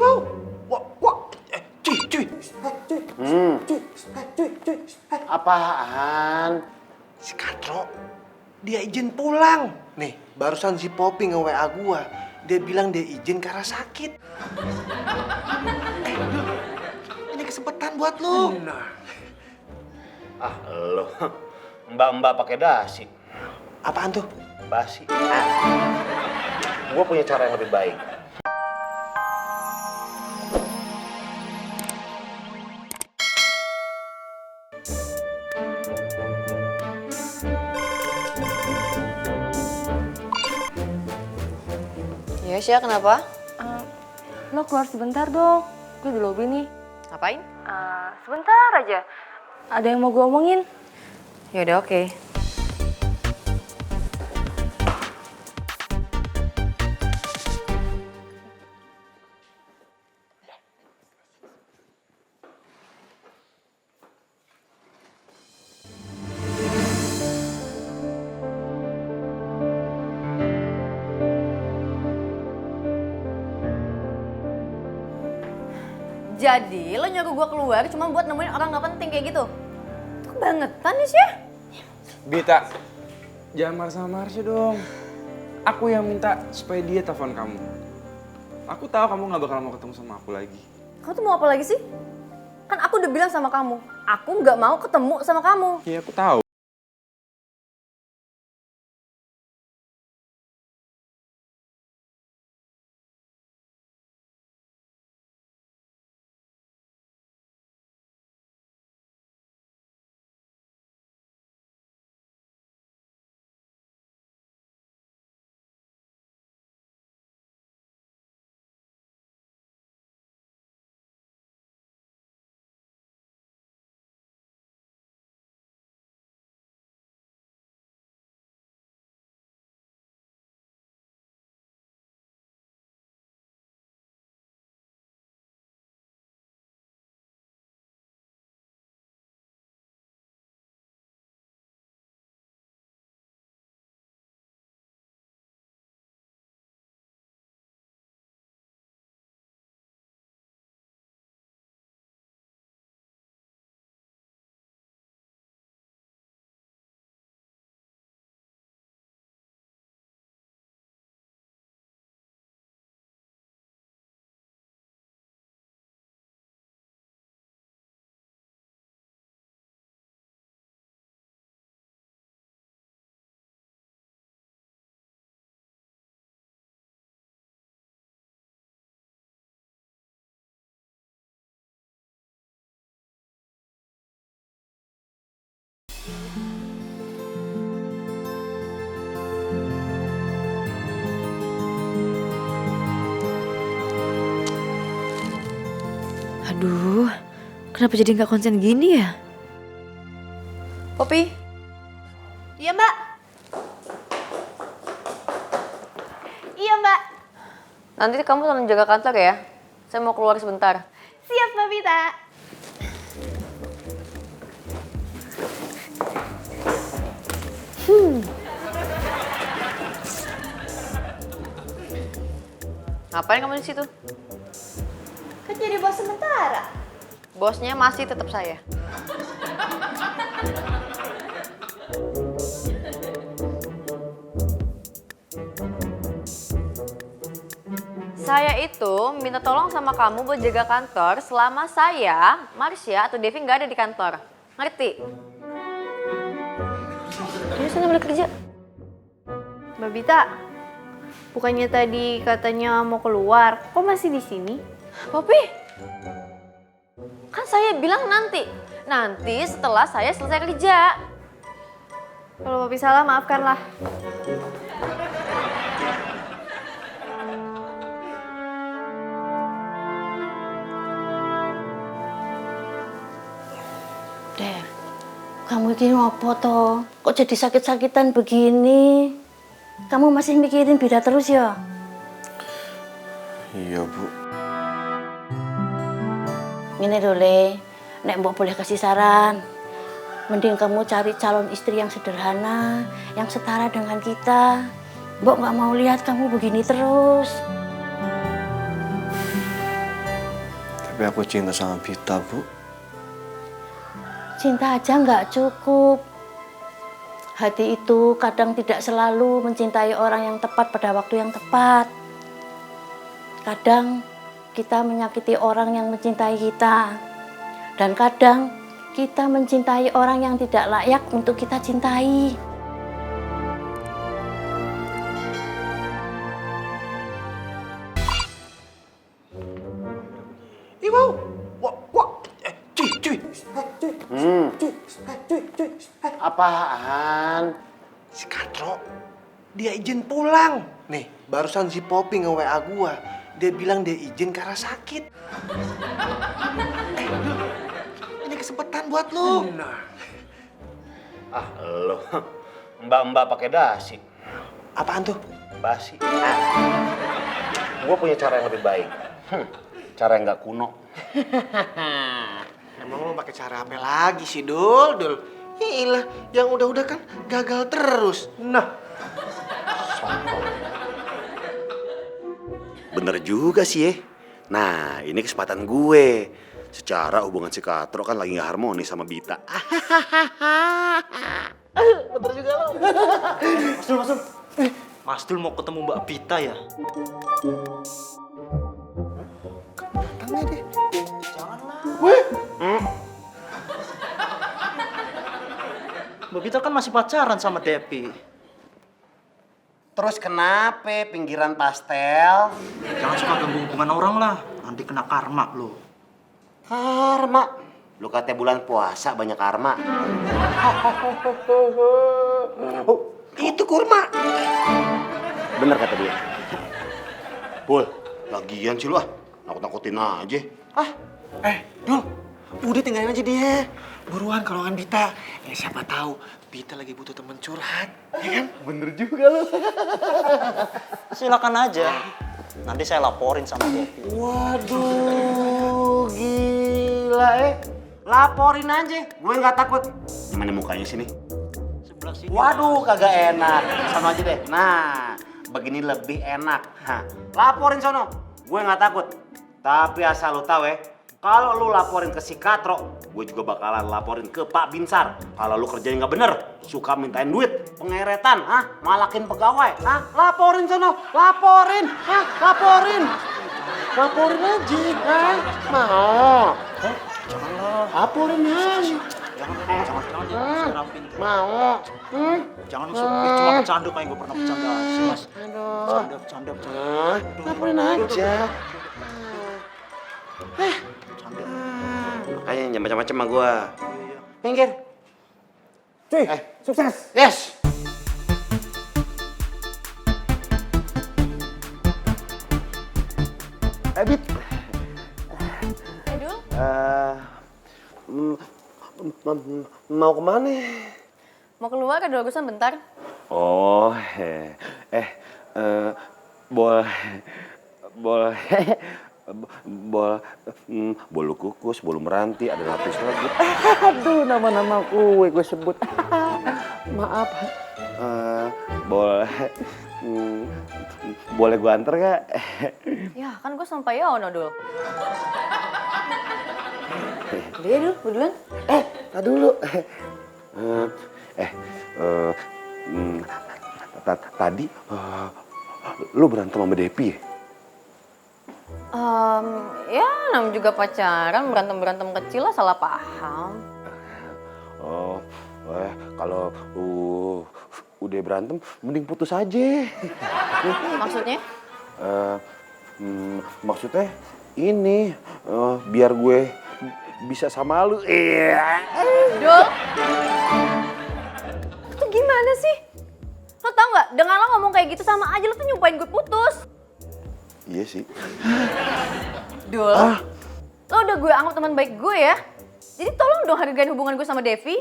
mau. Wah, cuy. Apaan? Si Katro, dia izin pulang. Nih, barusan si Poppy nge-WA gua. Dia bilang dia izin karena sakit. Ini kesempatan buat lu. Ah, lo. Mbak-mbak pakai dasi. Apaan tuh? Basi. Gua punya cara yang lebih baik. Ya, Sya, kenapa? Lo keluar sebentar dong, gue di lobi nih. Ngapain? Sebentar aja. Ada yang mau gue omongin. Yaudah, oke. Jadi, lo nyuruh gue keluar cuma buat nemuin orang gak penting kayak gitu? Itu kebangetan nih, Syah. Bita, jangan marah sama Marsha dong. Aku yang minta supaya dia telepon kamu. Aku tahu kamu gak bakal mau ketemu sama aku lagi. Kamu tuh mau apa lagi sih? Kan aku udah bilang sama kamu, aku nggak mau ketemu sama kamu. Iya, aku tahu. Aduh, kenapa jadi nggak konsen gini ya? Poppy? Iya mbak. Iya mbak. Nanti kamu tolong jaga kantor ya. Saya mau keluar sebentar. Siap mbak Bita. Ngapain kamu di situ? Kan jadi bos sementara. Bosnya masih tetap saya. Saya itu minta tolong sama kamu buat jaga kantor selama saya, Marsha, atau Devi nggak ada di kantor. Ngerti? Ayo sana balik kerja. Mbak Bita, bukannya tadi katanya mau keluar, kok masih di sini? Poppy, kan saya bilang nanti. Nanti setelah saya selesai kerja. Kalau Poppy salah, maafkanlah. Der, kamu ini apa toh? Kok jadi sakit-sakitan begini? Kamu masih mikirin Bida terus ya? Iya, Bu. Ini dole, nek mbok boleh kasih saran. Mending kamu cari calon istri yang sederhana, yang setara dengan kita. Mbok nggak mau lihat kamu begini terus. Tapi aku cinta sama Vita, Bu. Cinta aja nggak cukup. Hati itu kadang tidak selalu mencintai orang yang tepat pada waktu yang tepat. Kadang kita menyakiti orang yang mencintai kita. Dan kadang kita mencintai orang yang tidak layak untuk kita cintai. Ibu, wah, cuy. Apaan? Si Katro, dia izin pulang. Nih, barusan si Popi nge-WA gua. Dia bilang dia izin karena sakit. Dul, ini kesempatan buat lu. Ah, lo. Mbak-mbak pakai dasi. Apaan tuh? Basi. Gue punya cara yang lebih baik. Cara yang nggak kuno. Emang lu pakai cara apa lagi sih, Dul? Iyalah, yang udah-udah kan gagal terus. Nah, Bener juga sih ya. Nah, ini kesempatan gue. Secara hubungan si Katro kan lagi nggak harmonis sama Bita. Bener juga lo. Mas Dul. Mas Dul mau ketemu Mbak Vita ya? datangnya deh. Mbak Vita kan masih pacaran sama Depi. Terus kenapa pinggiran pastel? Jangan suka ganggu hubungan orang lah. Nanti kena karma lo. Karma. Lu katanya bulan puasa banyak karma. Itu kurma. Bener kata dia. Pul, lagian sih lu ah. Nakut-nakutin aja. Dul, udah tinggalin aja dia. Buruan kalongan Bita. Ya siapa tahu Bita lagi butuh temen curhat, ya kan? Bener juga lu. Silakan aja. Nanti saya laporin sama Depi. Waduh, gila Laporin aja, gue nggak takut. Gimana mukanya sini? Sebelah sini. Waduh, kagak enak. Sama aja deh. Nah, begini lebih enak. Hah. Laporin sono, gue nggak takut. Tapi asal lu tahu kalau lu laporin ke si Katro, gue juga bakalan laporin ke Pak Binsar. Kalau lu kerjain nggak bener, suka mintain duit, pengeretan, malakin pegawai, laporin sono, laporin, laporin. Laporin aja, mau. Laporin aja. Jangan. Mau. Jangan cuma bercanda kayak gue pernah bercanda sih, Mas. Bercanda. Laporin aja. Makanya jangan macam-macam sama gua. Minggir. Cuy, sukses. Yes. Bit. Aduh, Mau kemana? mau keluar ada urusan bentar. Oh, bolu kukus, bolu meranti, ada lapis lagi. Aduh, nama-nama gue sebut. Maaf. Boleh gue anter gak? Ya kan gue sama Pak Yono dulu. Udah ya dulu, gue duluan. Tadi dulu. Tadi lu berantem sama Depi ya? Ya namanya juga pacaran, berantem kecil lah, salah paham. Oh, kalau udah berantem, mending putus aja. Maksudnya? Maksudnya ini, biar gue bisa sama lu. Dul, itu gimana sih? Lo tau gak, dengan lo ngomong kayak gitu sama aja lo tuh nyumpahin gue putus. Iya sih. Dul, lo udah gue anggap teman baik gue ya. Jadi tolong dong hargain hubungan gue sama Devi.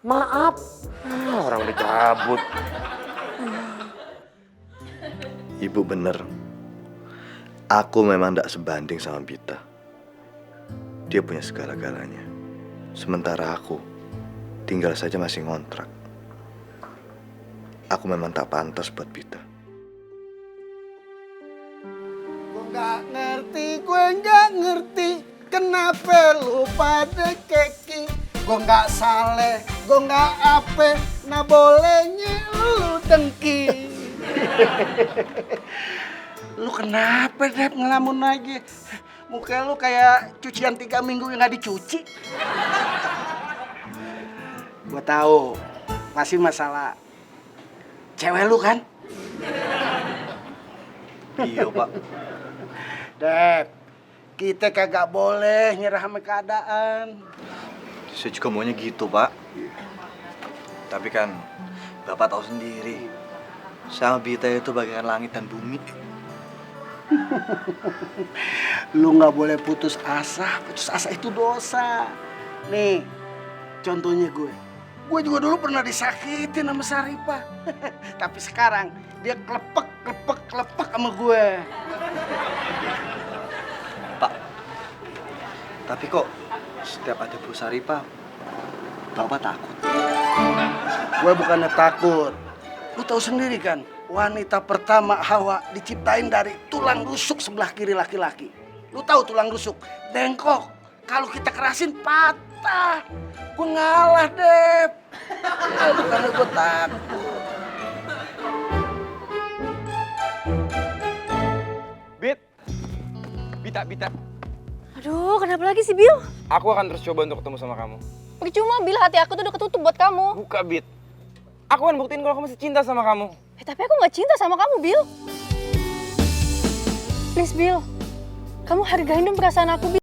Maaf. Orang dicabut. Ibu bener. Aku memang tidak sebanding sama Bita. Dia punya segala-galanya. Sementara aku tinggal saja masih ngontrak. Aku memang tak pantas buat Bita. ngerti kenapa lu pada keki. Gue nggak saleh, gue nggak ape, nah bolehnya lu dengki. Lu kenapa Dep ngelamun aja? Muka lu kayak cucian 3 minggu yang nggak dicuci. Gue tahu, masih masalah cewek lu kan? Iya, Pak. Dep, kita kagak boleh nyerah sama keadaan. Saya juga maunya gitu, Pak. Tapi kan Bapak tahu sendiri, sama Bita itu bagaikan langit dan bumi. Lu nggak boleh putus asa itu dosa. Nih, contohnya gue juga dulu pernah disakitin sama Saripah. Tapi sekarang dia klepek sama gue. Pak, tapi kok setiap ada Bu Saripah, Bapak takut? Gue bukannya takut. Lu tahu sendiri kan, wanita pertama Hawa diciptain dari tulang rusuk sebelah kiri laki-laki. Lu tahu tulang rusuk? Bengkok. Kalau kita kerasin patah. Gue ngalah, Dep. Bukannya gue takut. Bita. Aduh, kenapa lagi sih, Bill? Aku akan terus coba untuk ketemu sama kamu. Percuma, Bill. Hati aku tuh udah ketutup buat kamu. Buka, Bit. Aku akan buktiin kalau kamu masih cinta sama kamu. Tapi aku nggak cinta sama kamu, Bill. Please, Bill. Kamu hargain dong perasaan aku, Bill.